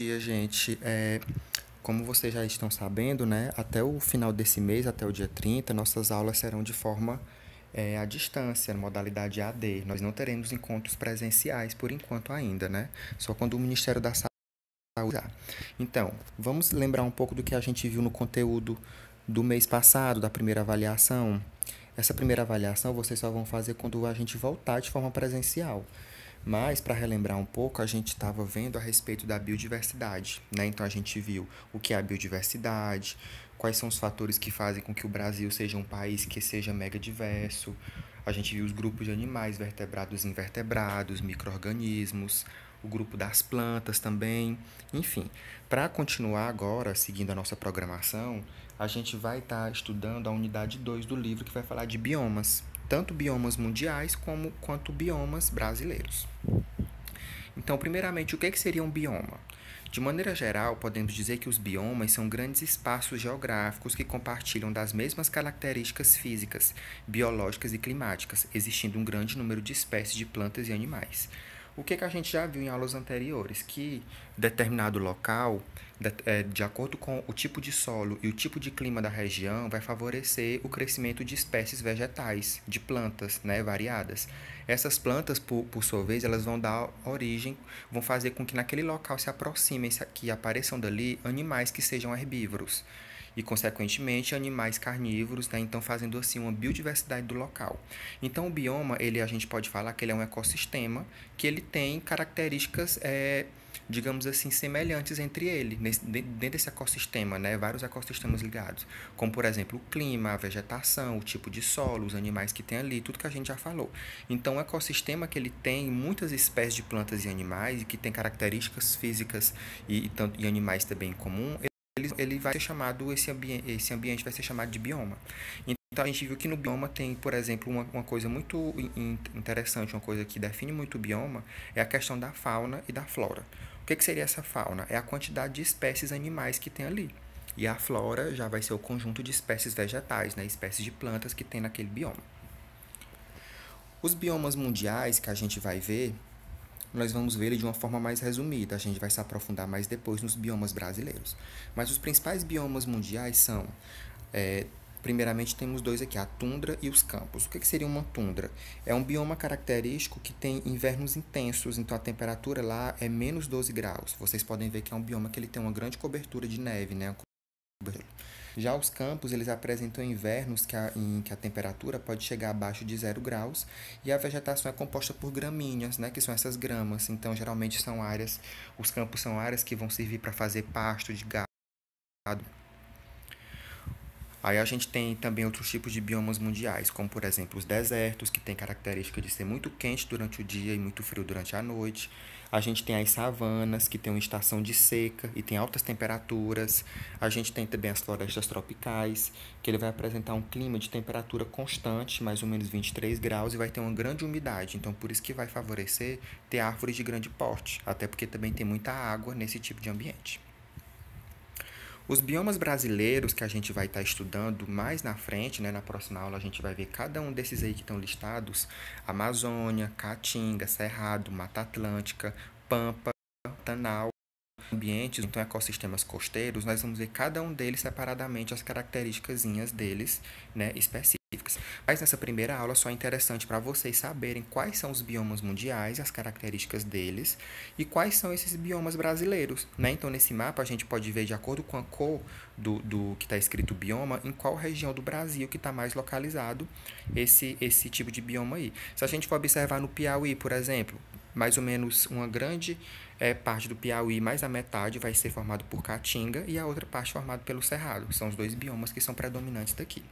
Dia, gente. Como vocês já estão sabendo, né, até o final desse mês, até o dia 30, nossas aulas serão de forma à distância, modalidade AD. Nós não teremos encontros presenciais por enquanto ainda, né? Só quando o Ministério da Saúde usar. Então, vamos lembrar um pouco do que a gente viu no conteúdo do mês passado, da primeira avaliação. Essa primeira avaliação vocês só vão fazer quando a gente voltar de forma presencial. Mas, para relembrar um pouco, a gente estava vendo a respeito da biodiversidade, né? Então, a gente viu o que é a biodiversidade, quais são os fatores que fazem com que o Brasil seja um país que seja mega diverso. A gente viu os grupos de animais, vertebrados e invertebrados, micro-organismos, o grupo das plantas também. Enfim, para continuar agora, seguindo a nossa programação, a gente vai estar estudando a unidade 2 do livro, que vai falar de biomas, tanto biomas mundiais quanto biomas brasileiros. Então, primeiramente, o que seria um bioma? De maneira geral, podemos dizer que os biomas são grandes espaços geográficos que compartilham das mesmas características físicas, biológicas e climáticas, existindo um grande número de espécies de plantas e animais. O que a gente já viu em aulas anteriores? Que determinado local, de acordo com o tipo de solo e o tipo de clima da região, vai favorecer o crescimento de espécies vegetais, de plantas, né, variadas. Essas plantas, por sua vez, elas vão dar origem, vão fazer com que naquele local se aproximem, que apareçam dali animais que sejam herbívoros e, consequentemente, animais carnívoros, né? Então, fazendo assim uma biodiversidade do local. Então, o bioma, a gente pode falar que ele é um ecossistema que ele tem características, digamos assim, semelhantes entre ele, dentro desse ecossistema, né? Vários ecossistemas ligados, como, por exemplo, o clima, a vegetação, o tipo de solo, os animais que tem ali, tudo que a gente já falou. Então, o ecossistema que ele tem muitas espécies de plantas e animais e que tem características físicas e animais também em comum, ele vai ser chamado, esse ambiente vai ser chamado de bioma. Então a gente viu que no bioma tem, por exemplo, uma coisa muito interessante, uma coisa que define muito o bioma, é a questão da fauna e da flora. O que seria essa fauna? É a quantidade de espécies animais que tem ali. E a flora já vai ser o conjunto de espécies vegetais, né, espécies de plantas que tem naquele bioma. Os biomas mundiais que a gente vai ver, nós vamos ver ele de uma forma mais resumida. A gente vai se aprofundar mais depois nos biomas brasileiros. Mas os principais biomas mundiais são, é, primeiramente temos dois aqui, a tundra e os campos. O que seria uma tundra? É um bioma característico que tem invernos intensos, então a temperatura lá é menos 12 graus. Vocês podem ver que é um bioma que ele tem uma grande cobertura de neve, né? Já os campos, eles apresentam invernos em que a temperatura pode chegar abaixo de 0 graus e a vegetação é composta por gramíneas, né, que são essas gramas. Então, geralmente os campos são áreas que vão servir para fazer pasto de gado. Aí a gente tem também outros tipos de biomas mundiais, como por exemplo os desertos, que tem característica de ser muito quente durante o dia e muito frio durante a noite. A gente tem as savanas, que tem uma estação de seca e tem altas temperaturas. A gente tem também as florestas tropicais, que ele vai apresentar um clima de temperatura constante, mais ou menos 23 graus, e vai ter uma grande umidade. Então, por isso que vai favorecer ter árvores de grande porte, até porque também tem muita água nesse tipo de ambiente. Os biomas brasileiros que a gente vai estar estudando mais na frente, né, na próxima aula, a gente vai ver cada um desses aí que estão listados: Amazônia, Caatinga, Cerrado, Mata Atlântica, Pampa, Pantanal, ambientes, então ecossistemas costeiros. Nós vamos ver cada um deles separadamente, as características deles, né, específicas. Mas nessa primeira aula só é interessante para vocês saberem quais são os biomas mundiais, as características deles e quais são esses biomas brasileiros, né? Então nesse mapa a gente pode ver, de acordo com a cor do que está escrito bioma, em qual região do Brasil que está mais localizado esse tipo de bioma aí. Se a gente for observar no Piauí, por exemplo, mais ou menos uma grande parte do Piauí, mais a metade vai ser formado por Caatinga e a outra parte formada pelo Cerrado. São os dois biomas que são predominantes daqui.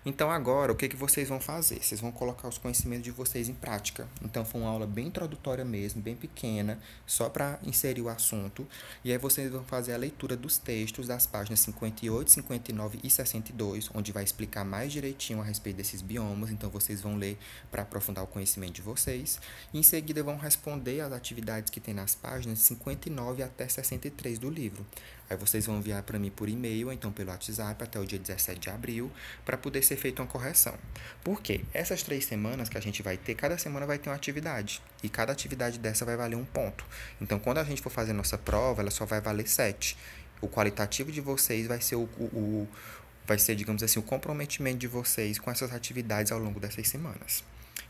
Então agora, o que vocês vão fazer? Vocês vão colocar os conhecimentos de vocês em prática. Então foi uma aula bem introdutória mesmo, bem pequena, só para inserir o assunto. E aí vocês vão fazer a leitura dos textos das páginas 58, 59 e 62, onde vai explicar mais direitinho a respeito desses biomas. Então vocês vão ler para aprofundar o conhecimento de vocês. E em seguida vão responder às atividades que tem nas páginas 59 até 63 do livro. Aí vocês vão enviar para mim por e-mail, ou então pelo WhatsApp, até o dia 17 de abril, para poder ser feita uma correção. Por quê? Essas 3 semanas que a gente vai ter, cada semana vai ter uma atividade. E cada atividade dessa vai valer um ponto. Então, quando a gente for fazer nossa prova, ela só vai valer 7. O qualitativo de vocês vai ser vai ser, digamos assim, o comprometimento de vocês com essas atividades ao longo dessas semanas.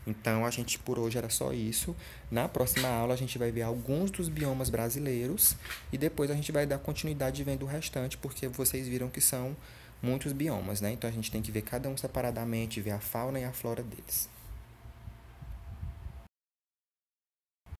Então, a gente por hoje era só isso. Na próxima aula, a gente vai ver alguns dos biomas brasileiros e depois a gente vai dar continuidade vendo o restante, porque vocês viram que são muitos biomas, né? Então, a gente tem que ver cada um separadamente, ver a fauna e a flora deles.